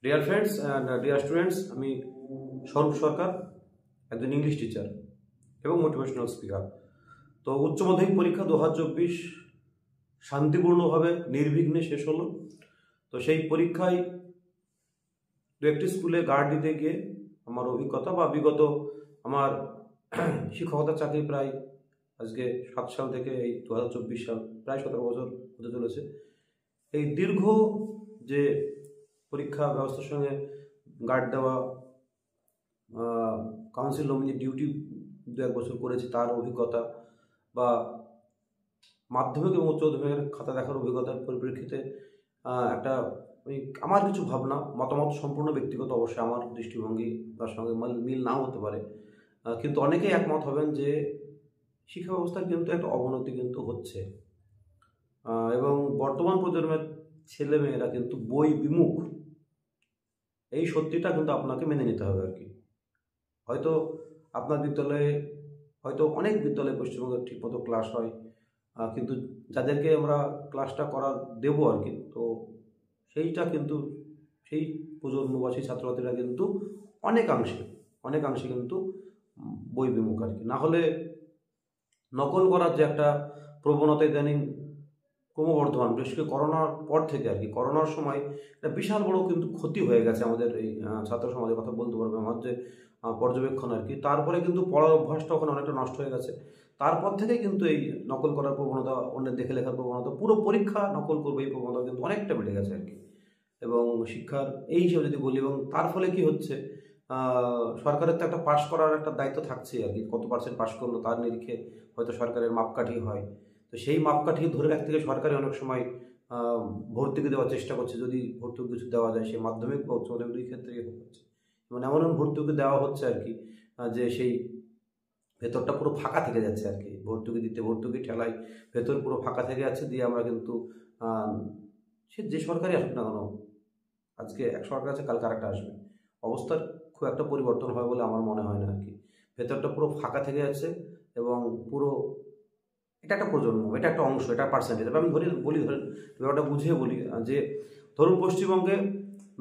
Dear friends and dear students, আমি স্বরূপ সরকার, একজন ইংলিশ টিচার এবং মোটিভেশনাল স্পিকার। তো উচ্চ মাধ্যমিক পরীক্ষা 2024 শান্তিপূর্ণভাবে নির্বিঘ্নে শেষ হলো। তো সেই পরীক্ষায় দু একটি স্কুলে গার্ড দিতে গিয়ে আমার অভিজ্ঞতা বা বিগত আমার শিক্ষকতার চাকরি প্রায় আজকে 7 সাল থেকে এই 2024 সাল প্রায় 17 বছর হতে চলেছে। এই দীর্ঘ যে পরীক্ষা ব্যবস্থার সঙ্গে গার্ড দেওয়া, কাউন্সিল নমিনি ডিউটি 2-1 বছর করেছি, তার অভিজ্ঞতা বা মাধ্যমিক এবং উচ্চ মাধ্যমিকের খাতা দেখার অভিজ্ঞতার পরিপ্রেক্ষিতে একটা আমার কিছু ভাবনা মতামত সম্পূর্ণ ব্যক্তিগত, অবশ্যই আমার দৃষ্টিভঙ্গি তার সঙ্গে মিল নাও হতে পারে, কিন্তু অনেকেই একমত হবেন যে শিক্ষা ব্যবস্থার কিন্তু একটা অবনতি কিন্তু হচ্ছে এবং বর্তমান প্রজন্মের ছেলেমেয়েরা কিন্তু বই বিমুখ। এই সত্যিটা কিন্তু আপনাকে মেনে নিতে হবে আর কি। হয়তো আপনার বিদ্যালয়ে, হয়তো অনেক বিদ্যালয়ে পশ্চিমবঙ্গে ঠিকমতো ক্লাস হয়, কিন্তু যাদেরকে আমরা ক্লাসটা করা দেবো আর কি, তো সেইটা কিন্তু সেই প্রজন্ম বা সেই ছাত্রছাত্রীরা কিন্তু অনেকাংশে কিন্তু বই বিমুখ আর কি। না হলে নকল করার যে একটা প্রবণতা ইদানিং ক্রমবর্ধমান, বিশেষ করে করোনার পর থেকে আর কি। করোনার সময় একটা বিশাল বড় কিন্তু ক্ষতি হয়ে গেছে আমাদের এই ছাত্র সমাজের কথা বলতে পারবে আমার যে পর্যবেক্ষণ আর কি। তারপরে কিন্তু পড়ার অভ্যাসটা ওখানে অনেকটা নষ্ট হয়ে গেছে। তারপর থেকে কিন্তু এই নকল করার প্রবণতা, অন্যের দেখে লেখার প্রবণতা, পুরো পরীক্ষা নকল করবে এই প্রবণতা কিন্তু অনেকটা বেড়ে গেছে আর কি। এবং শিক্ষার এই হিসেবে যদি বলি, এবং তার ফলে কি হচ্ছে, সরকারের তো একটা পাশ করার একটা দায়িত্ব থাকছে আর কি। কত পার্সেন্ট পাশ করলো তার নিরিখে হয়তো সরকারের মাপকাঠি হয়। তো সেই মাপকাঠি ধরে রাখতে গিয়ে সরকারি অনেক সময় ভর্তুকি দেওয়ার চেষ্টা করছে, যদি ভর্তুকি কিছু দেওয়া যায়, সে মাধ্যমিক বা উচ্চ মাধ্যমিক দুই ক্ষেত্রেই হচ্ছে। মানে এমন ভর্তুকি দেওয়া হচ্ছে আর কি যে সেই ভেতরটা পুরো ফাঁকা থেকে যাচ্ছে আর কি। ভর্তুকি ঠেলায় ভেতর পুরো ফাঁকা থেকে যাচ্ছে, দিয়ে আমরা কিন্তু সে যে সরকারই আসুক না কেন, আজকে এক সরকার আছে, কালকে আরেকটা আসবে, অবস্থার খুব একটা পরিবর্তন হয় বলে আমার মনে হয় না আর কি। ভেতরটা পুরো ফাঁকা থেকে যাচ্ছে এবং পুরো এটা একটা প্রজন্ম, এটা একটা অংশ, এটা পার্সেন্টেজ। আমি ধরেন ব্যাপারটা বুঝিয়ে বলি যে ধরুন পশ্চিমবঙ্গে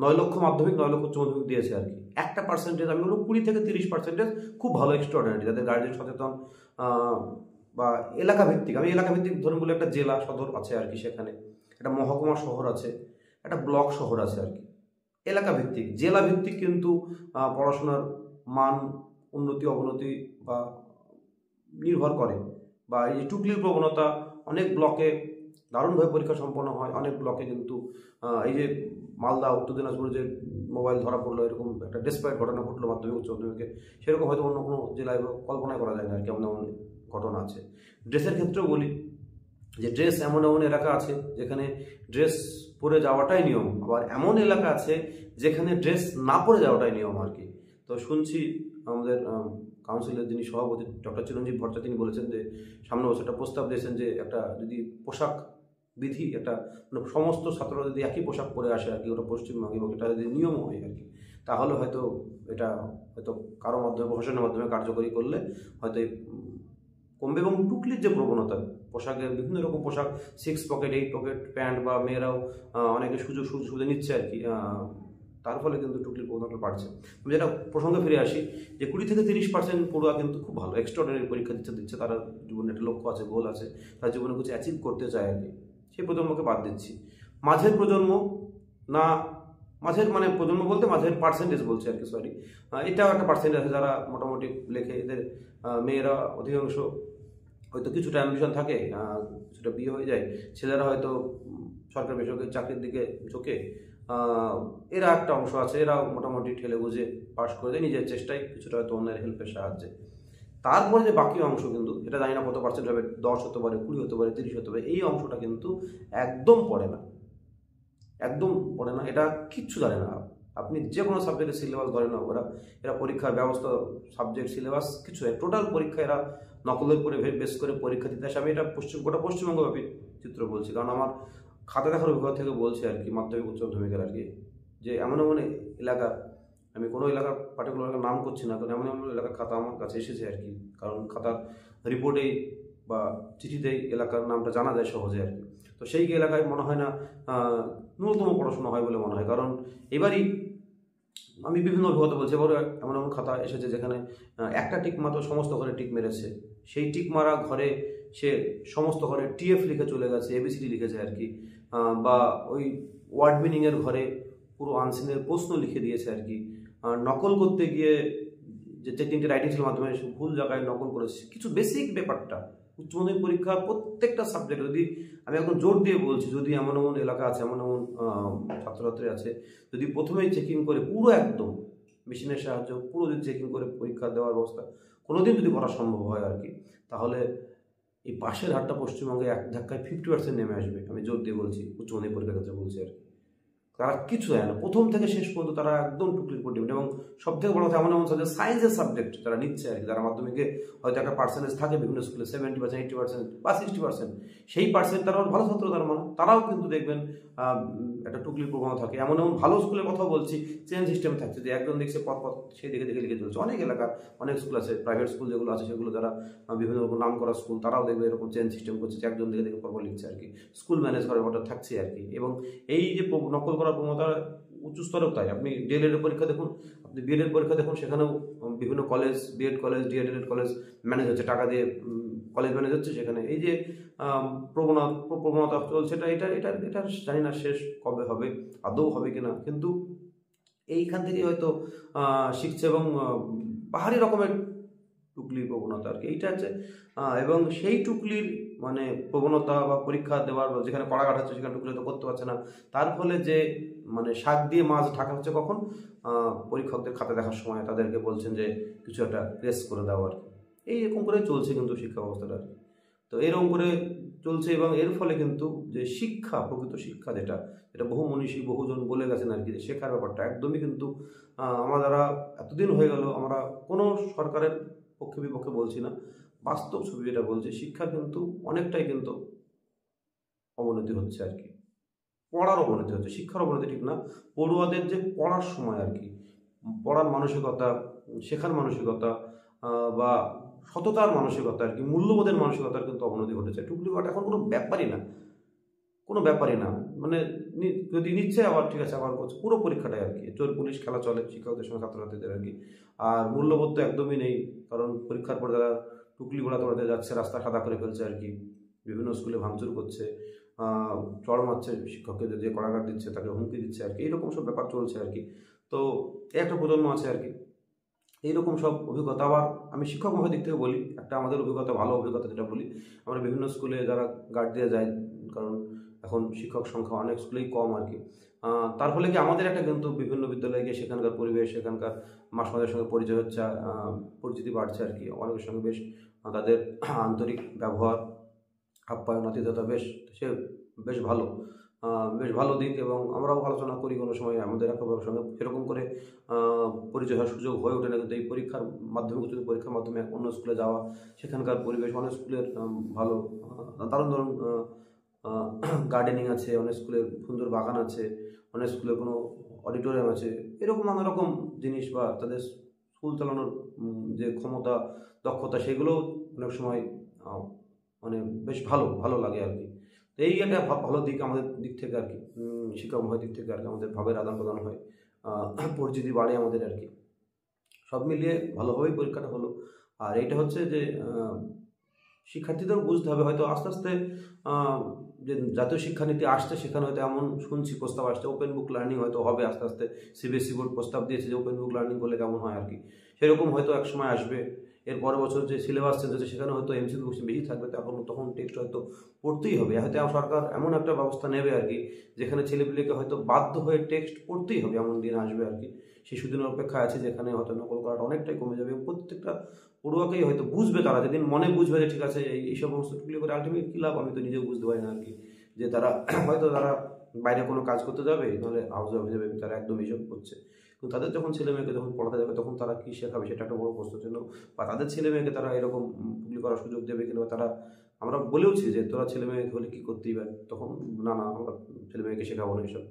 9 লক্ষ মাধ্যমিক, 9 লক্ষ উচ্চ মাধ্যমিক দিয়েছে আর কি। একটা পার্সেন্টেজ, আমি বলবো 20 থেকে 30% খুব ভালো, এক্সট্রাঅর্ডিনারি, যাদের গার্জেন সচেতন বা এলাকা ভিত্তিক। আমি এলাকা ভিত্তিক ধরুন বলে একটা জেলা সদর আছে আর কি, সেখানে একটা মহকুমা শহর আছে, একটা ব্লক শহর আছে আর কি। এলাকা ভিত্তিক, জেলা ভিত্তিক কিন্তু পড়াশোনার মান উন্নতি অবনতি বা নির্ভর করে। বা এই টুকলির প্রবণতা, অনেক ব্লকে দারুণভাবে পরীক্ষা সম্পন্ন হয়, অনেক ব্লকে কিন্তু এই যে মালদা, উত্তর দিনাজপুরে যে মোবাইল ধরা পড়লো, এরকম একটা ডেসপারেট ঘটনা ঘটলো মাধ্যমিক উচ্চ মাধ্যমিকে, সেরকম হয়তো অন্য কোনো জেলায় কল্পনাই করা যায় না আর কি। এমন ঘটনা আছে। ড্রেসের ক্ষেত্রেও বলি যে ড্রেস, এমন এলাকা আছে যেখানে ড্রেস পরে যাওয়াটাই নিয়ম, আবার এমন এলাকা আছে যেখানে ড্রেস না পরে যাওয়াটাই নিয়ম আর কি। তো শুনছি আমাদের কাউন্সিলের যিনি সভাপতি ডক্টর চিরঞ্জীব ভট্টাচার্য, তিনি বলেছেন যে সামনে বছর একটা প্রস্তাব দিয়েছেন যে একটা যদি পোশাক বিধি, একটা মানে সমস্ত ছাত্ররা যদি একই পোশাক পরে আসে আর কি ওটা পশ্চিমবঙ্গে, এবং এটা যদি নিয়ম হয় আর কি, তাহলে হয়তো এটা হয়তো কারো মাধ্যমে, প্রশাসনের মাধ্যমে কার্যকরী করলে হয়তো কমবে। এবং টুকলির যে প্রবণতা, পোশাকের বিভিন্ন রকম পোশাক, 6 পকেট 8 পকেট প্যান্ট, বা মেয়েরাও অনেকে সুযোগ নিচ্ছে আর কি, তার ফলে কিন্তু টুকলির প্রবণতা বাড়ছে। আমি যেটা প্রসঙ্গে ফিরে আসি যে 20 থেকে 30% পড়ুয়া কিন্তু খুব ভালো, এক্সট্রাঅর্ডিনারি পরীক্ষা দিচ্ছে, তারা জীবনে একটা লক্ষ্য আছে, গোল আছে, তার জীবনে কিছু অ্যাচিভ করতে চায় আর কি। সেই প্রজন্মকে বাদ দিচ্ছি। মাঝের প্রজন্ম, না মাঝের মানে প্রজন্ম বলতে মাঝের পার্সেন্টেজ বলছে আর কি, সরি, এটাও একটা পার্সেন্টেজ আছে যারা মোটামুটি লেখে। এদের মেয়েরা অধিকাংশ হয়তো কিছুটা অ্যাম্বিশন থাকে, কিছুটা বিয়ে হয়ে যায়, ছেলেরা হয়তো সরকারি বেসরকারি চাকরির দিকে ঝোঁকে। এরা একটা অংশ আছে, এরাও মোটামুটি ঠেলে বুঝে পাশ করে দেয় নিজের চেষ্টায়, কিছুটা হয়তো অন্যের হেল্পের সাহায্যে। তারপরে যে বাকি অংশ, কিন্তু এটা জানি না কত পার্সেন্ট হবে, 10 হতে পারে, 20 হতে পারে, 30 হতে পারে, এই অংশটা কিন্তু একদম পড়ে না, এটা কিচ্ছু জানে না। আপনি যে কোনো সাবজেক্টের সিলেবাস ধরে না, এরা পরীক্ষার ব্যবস্থা, সাবজেক্ট সিলেবাস কিছু টোটাল পরীক্ষা এরা নকলের উপরে বেস করে পরীক্ষা দিতে আসে। আমি এটা গোটা পশ্চিমবঙ্গব্যাপী চিত্র বলছি, কারণ আমার খাতা দেখার অভিজ্ঞতা থেকে বলছি আর কি, মাধ্যমিক উচ্চ মাধ্যমিকের আর কি, যে এমন এলাকা, আমি কোনো এলাকার পার্টিকুলার এলাকার নাম করছি না, কারণ এমন এলাকার খাতা আমার কাছে এসেছে আর কি, কারণ খাতার রিপোর্টেই বা চিঠিতেই এলাকার নামটা জানা যায় সহজে আর কি। তো সেই এলাকায় মনে হয় না ন্যূনতম পড়াশোনা হয় বলে মনে হয়, কারণ এবারই আমি বিভিন্ন অভিজ্ঞতা বলছি, এবার এমন এমন খাতা এসেছে যেখানে একটা টিক মাত্র সমস্ত ঘরে টিক মেরেছে, সেই টিক মারা ঘরে সে সমস্ত ঘরে টিএফ লিখে চলে গেছে, এবিসিডি লিখেছে আর কি, বা ওই ওয়ার্ড মিনিংয়ের ঘরে পুরো আনসিনের প্রশ্ন লিখে দিয়েছে আর কি। নকল করতে গিয়ে যে তিনটে রাইটিং ছিল মাধ্যমে ভুল জায়গায় নকল করেছে, কিছু বেসিক ব্যাপারটা উচ্চ মাধ্যমিক পরীক্ষা প্রত্যেকটা সাবজেক্ট, যদি আমি এখন জোর দিয়ে বলছি, যদি এমন এমন এলাকা আছে, এমন এমন ছাত্রছাত্রী আছে, যদি প্রথমেই চেকিং করে পুরো একদম মেশিনের সাহায্য পুরো যদি চেকিং করে পরীক্ষা দেওয়ার ব্যবস্থা কোনোদিন যদি করা সম্ভব হয় আর কি, তাহলে এই পাশের হারটা পশ্চিমবঙ্গে এক ধাক্কায় 50% নেমে আসবে। আমি জোর দিয়ে বলছি, উচ্চ মাধ্যমিক পরীক্ষার ক্ষেত্রে বলছি আর কি। তারা কিছু দেয় না, প্রথম থেকে শেষ পর্যন্ত তারা একদম টুকলির উপর ডিপেন্ড। এবং সব থেকে বড় কথা, এমন এমন সাবজেক্ট, সায়েন্সের সাবজেক্ট যারা নিচ্ছে আর কি, যারা মাধ্যমিকে হয়তো একটা পার্সেন্টেজ থাকে বিভিন্ন স্কুলে 70%, 80% বা 60%, সেই পার্সেন্ট তারা ভালো ছাত্র, তার মানে তারাও কিন্তু দেখবেন একটা টুকলির প্রবণতা থাকে। এমন এমন ভালো স্কুলের কথা বলছি, চেন সিস্টেম থাকছে, যে একজন দেখছে পথ পথ সেই দেখে দেখে লিখে চলছে। অনেক এলাকার অনেক স্কুল আছে, প্রাইভেট স্কুল যেগুলো আছে সেগুলো যারা বিভিন্ন রকম নাম করা স্কুল, তারাও দেখবে এরকম চেন সিস্টেম করছে, যে একজন দেখে দেখে পরপর লিখছে আর কি। স্কুল ম্যানেজ করার ব্যাপারটা থাকছে আর কি। এবং এই যে নকল করার প্রবণতা উচ্চ স্তরেও তাই। আপনি ডিএলএড এর পরীক্ষা দেখুন, আপনি বিএড পরীক্ষা দেখুন, সেখানেও বিভিন্ন college, BEd college, DElEd college manage হচ্ছে, টাকা দিয়ে কলেজ ম্যানেজ হচ্ছে। সেখানে এই যে প্রবণতা চলছে, এটা এটা এটা জানি না শেষ কবে হবে, আদৌ হবে কিনা, কিন্তু এইখান থেকে হয়তো শিখছে। এবং পাহাড়ি রকমের টুকলির প্রবণতা আর কি, এইটা আছে। এবং সেই টুকলির মানে প্রবণতা বা পরীক্ষা দেওয়ার যেখানে কড়াঘাট হচ্ছে, সেখানে টুকলি তো করতে পারছে না, তার ফলে যে মানে শাক দিয়ে মাছ ঢাকা হচ্ছে কখন, পরীক্ষকদের খাতা দেখার সময় তাদেরকে বলছেন যে কিছু একটা প্রেস করে দাও আর কি। এইরকম করে চলছে কিন্তু শিক্ষা ব্যবস্থাটা আর কি। তো এরকম করে চলছে, এবং এর ফলে কিন্তু যে শিক্ষা, প্রকৃত শিক্ষা যেটা, যেটা বহু মনীষী বহুজন বলে গেছেন আর কি, যে শেখার ব্যাপারটা একদমই কিন্তু আমরা যারা এতদিন হয়ে গেল, আমরা কোনো সরকারের পক্ষে বিপক্ষে বলছি না, বাস্তব ছবি যেটা বলছে, শিক্ষা কিন্তু অনেকটাই কিন্তু অবনতি হচ্ছে আর কি। পড়ার অবনতি হচ্ছে, শিক্ষার অবনতি ঠিক না, পড়ুয়াদের যে পড়ার সময় আর কি, পড়ার মানসিকতা, শেখার মানসিকতা, বা সততার মানসিকতা আর কি, মূল্যবোধের মানসিকতার কিন্তু অবনতি ঘটেছে। টুকলি করাটা এখন কোনো ব্যাপারই না, কোনো ব্যাপারই না। মানে যদি নিচ্ছে আবার ঠিক আছে, আবার করছে, পুরো পরীক্ষাটাই আর কি চোর পুলিশ খেলা চলে শিক্ষকদের সঙ্গে ছাত্রছাত্রীদের আর কি। আর মূল্যবোধ তো একদমই নেই, কারণ পরীক্ষার পর যারা টুকলি ঘোড়া তোড়াতে যাচ্ছে, রাস্তা সাদা করে ফেলছে আর কি, বিভিন্ন স্কুলে ভাঙচুর করছে, চড় মারছে শিক্ষককে, যে কড়াঘাট দিচ্ছে তাকে হুমকি দিচ্ছে আর কি, এইরকম সব ব্যাপার চলছে আর কি। তো এই একটা প্রজন্ম আছে আর কি, এইরকম সব অভিজ্ঞতা। আবার আমি শিক্ষক মহলের দিক থেকে বলি, একটা আমাদের অভিজ্ঞতা, ভালো অভিজ্ঞতা যেটা বলি, আমরা বিভিন্ন স্কুলে যারা গার্ড দিয়ে যায়, কারণ এখন শিক্ষক সংখ্যা অনেক স্কুলেই কম আর কি। তার ফলে কি আমাদের একটা কিন্তু বিভিন্ন বিদ্যালয়ে গিয়ে সেখানকার পরিবেশ, সেখানকার মাস্টারদের সঙ্গে পরিচয় হচ্ছে, পরিচিতি বাড়ছে আর কি। অনেকের সঙ্গে বেশ তাদের আন্তরিক ব্যবহার, আপ্যায়ন, আতিথ্যতা সে বেশ ভালো, বেশ ভালো দিক। এবং আমরাও আলোচনা করি কোনো সময়, আমাদের একেবারে সঙ্গে সেরকম করে পরিচয় হওয়ার সুযোগ হয়ে ওঠে না, কিন্তু এই পরীক্ষার মাধ্যমে, উচ্চ পরীক্ষার মাধ্যমে অন্য স্কুলে যাওয়া, সেখানকার পরিবেশ, অনেক স্কুলের ভালো, দারুণ দারুণ গার্ডেনিং আছে, অনেক স্কুলের সুন্দর বাগান আছে, অনেক স্কুলের কোনো অডিটোরিয়াম আছে, এরকম নানা রকম জিনিস, বা তাদের স্কুল চালানোর যে ক্ষমতা, দক্ষতা, সেগুলো অনেক সময় মানে বেশ ভালো ভালো লাগে আর কি। তো এই একটা ভালো দিক আমাদের দিক থেকে আর কি, শিক্ষক মহলের দিক থেকে আর কি, আমাদের ভাবের আদান প্রদান হয়, পরিচিতি বাড়ে আমাদের আর কি। সব মিলিয়ে ভালোভাবেই পরীক্ষাটা হলো। আর এইটা হচ্ছে যে শিক্ষার্থীদের বুঝতে হবে, হয়তো আস্তে আস্তে যে জাতীয় শিক্ষানীতি আসছে, সেখানে হয়তো এমন শুনছি প্রস্তাব আসছে, ওপেন বুক লার্নিং হয়তো হবে আস্তে আস্তে। সিবিএসসি বোর্ড প্রস্তাব দিয়েছে যে ওপেন বুক লার্নিং করলে কেমন হয় আর কি, সেরকম হয়তো এক সময় আসবে। এর পরের বছর যে সিলেবাস চেঞ্জ হচ্ছে, সেখানে হয়তো এমসিকিউ কোশ্চেন বেশি থাকবে, তখন টেক্সট হয়তো পড়তেই হবে। হয়তো সরকার এমন একটা ব্যবস্থা নেবে আর কি, যেখানে ছেলেপিলেকে হয়তো বাধ্য হয়ে টেক্সট পড়তেই হবে, এমন দিন আসবে আর কি। সেই সুদিনের অপেক্ষা আছে, যেখানে হয়তো নকল করাটা অনেকটাই কমে যাবে, এবং প্রত্যেকটা পড়ুয়াকেই হয়তো বুঝবে, তারা যেদিন মনে বুঝবে যে ঠিক আছে এই সমস্ত টুকলি করে আলটিমেট কী লাভ, আমি তো নিজেও বুঝতে পারি না আর কি, যে তারা হয়তো তারা বাইরে কোনো কাজ করতে যাবে, নাহলে হাউস ওয়াইফ যাবে, তারা একদম এইসব করছে। কিন্তু তাদের যখন ছেলে মেয়েকে যখন পড়াতে যাবে, তখন তারা কী শেখাবে, সেটা একটা বড় প্রশ্ন ছিল। বা তাদের ছেলে মেয়েকে তারা এরকম টুকলি করার সুযোগ দেবে কিংবা তারা, আমরা বলেওছি যে তোরা ছেলে মেয়ে হলে কী করতেই পারে, তখন না না, আমরা ছেলে মেয়েকে শেখাবো না এসব,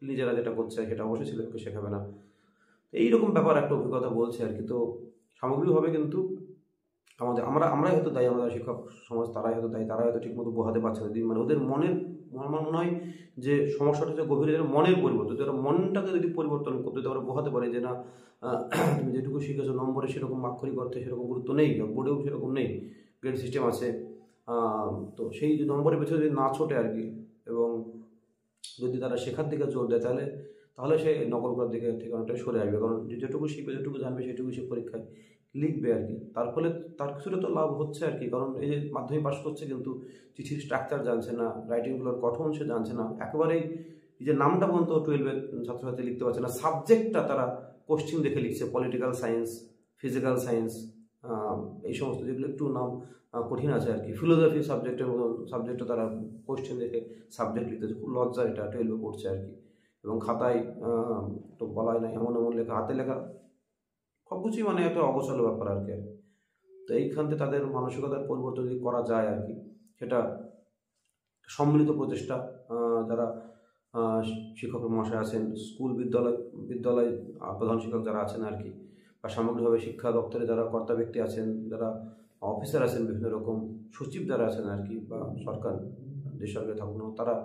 নিজেরা যেটা করছে সেটা অবশ্যই ছেলে মেয়েকে শেখাবে না। এইরকম ব্যাপার একটা অভিজ্ঞতা বলছে আর কি। তো সামগ্রিকভাবে কিন্তু আমরাই হয়তো দায়ী, আমাদের শিক্ষক সমাজ তারাই হয়তো দায়ী, তারাই হয়তো ঠিকমতো বোঝাতে পারছে না। মানে ওদের মনের, আমার মনে হয় যে সমস্যাটা হচ্ছে গভীরে মনের পরিবর্তন। যদি ওরা মনটাকে যদি পরিবর্তন করতে, যদি ওরা বোঝাতে পারে যে না, তুমি যেটুকু শিখেছো নম্বরে সেরকম আক্ষরিক অর্থে সেরকম গুরুত্ব নেই, বোর্ডেও সেরকম নেই, গ্রেড সিস্টেম আছে। তো সেই নম্বরের পেছনে যদি না ছোটে আর কি, এবং যদি তারা শেখার দিকে জোর দেয়, তাহলে সে নকল করার দিকে থেকে অনেকটা সরে আসবে। কারণ যেটুকু শিখবে, যেটুকু জানবে সেটুকু সে পরীক্ষায় লিখবে আর কি। তার ফলে তার কিছুটা তো লাভ হচ্ছে আর কি। কারণ এই যে মাধ্যমিক পাস করছে কিন্তু চিঠির স্ট্রাকচার জানছে না, রাইটিংগুলোর গঠন সে জানছে না, একেবারেই এই যে নামটা পর্যন্ত 12-এর ছাত্রছাত্রী লিখতে পারছে না। সাবজেক্টটা তারা কোশ্চিন দেখে লিখছে, পলিটিক্যাল সায়েন্স, ফিজিক্যাল সায়েন্স, এই সমস্ত যেগুলো একটু নাম কঠিন আছে আর কি। ফিলোসফি সাবজেক্টের মতন সাবজেক্টটা তারা কোশ্চেন দেখে সাবজেক্ট লিখতেছে। খুব লজ্জা, এটা 12-এ পড়ছে আর কি। এবং খাতায় তো বলাই নাই, এমন এমন লেখা, হাতে লেখা, সব কিছুই মানে একটা অগোছালো ব্যাপার আর কি। তো এইখান থেকে তাদের মানসিকতার পরিবর্তন যদি করা যায় আর কি, সেটা সম্মিলিত প্রচেষ্টা, যারা শিক্ষক মহাশয় আছেন, স্কুল বিদ্যালয় প্রধান শিক্ষক যারা আছেন আর কি, বা সামগ্রিকভাবে শিক্ষা দপ্তরে যারা কর্তা ব্যক্তি আছেন, যারা অফিসার আছেন, বিভিন্ন রকম সচিব যারা আছেন আর কি, বা সরকার, যে সরকারে থাকুক না, তারা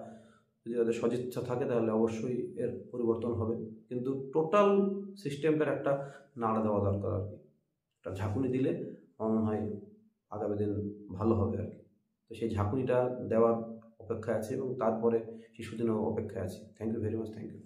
যদি তাদের সদিচ্ছা থাকে তাহলে অবশ্যই এর পরিবর্তন হবে। কিন্তু টোটাল সিস্টেমটার একটা নাড়া দেওয়া দরকার আর কি। একটা ঝাঁকুনি দিলে আমার মনে হয় আগামী দিন ভালো হবে আর কি। তো সেই ঝাঁকুনিটা দেওয়ার অপেক্ষায় আছে, এবং তারপরে শিশুদিনও অপেক্ষায় আছে। Thank you very much, thank you.